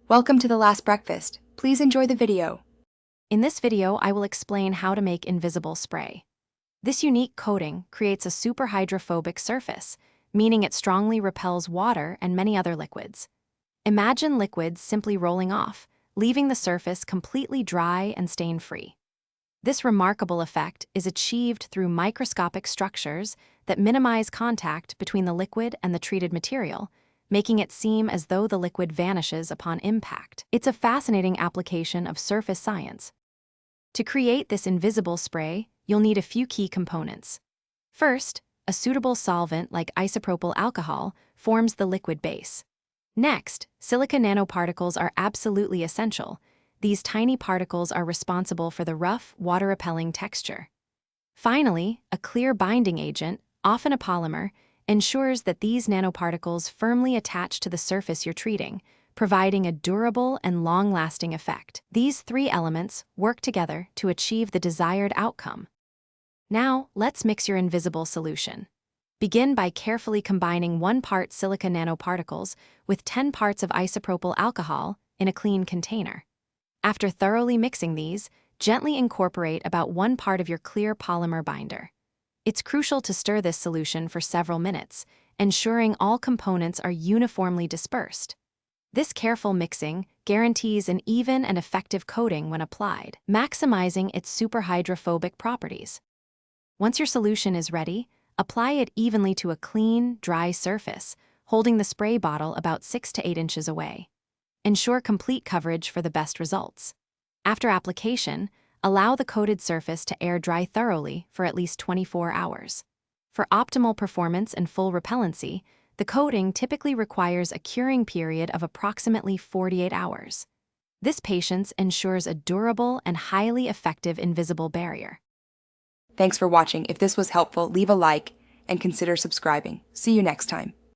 Welcome to the last breakfast. Please enjoy the video. In this video, I will explain how to make invisible spray. This unique coating creates a super hydrophobic surface, meaning it strongly repels water and many other liquids. Imagine liquids simply rolling off, leaving the surface completely dry and stain-free. This remarkable effect is achieved through microscopic structures that minimize contact between the liquid and the treated material, making it seem as though the liquid vanishes upon impact. It's a fascinating application of surface science. To create this invisible spray, you'll need a few key components. First, a suitable solvent like isopropyl alcohol forms the liquid base. Next, silica nanoparticles are absolutely essential. These tiny particles are responsible for the rough, water-repelling texture. Finally, a clear binding agent, often a polymer, ensures that these nanoparticles firmly attach to the surface you're treating, providing a durable and long-lasting effect. These three elements work together to achieve the desired outcome. Now, let's mix your invisible solution. Begin by carefully combining 1 part silica nanoparticles with 10 parts of isopropyl alcohol in a clean container. After thoroughly mixing these, gently incorporate about 1 part of your clear polymer binder. It's crucial to stir this solution for several minutes, ensuring all components are uniformly dispersed. This careful mixing guarantees an even and effective coating when applied, maximizing its superhydrophobic properties. Once your solution is ready, apply it evenly to a clean, dry surface, holding the spray bottle about 6 to 8 inches away. Ensure complete coverage for the best results. After application, allow the coated surface to air dry thoroughly for at least 24 hours. For optimal performance and full repellency, the coating typically requires a curing period of approximately 48 hours. This patience ensures a durable and highly effective invisible barrier. Thanks for watching. If this was helpful, leave a like and consider subscribing. See you next time.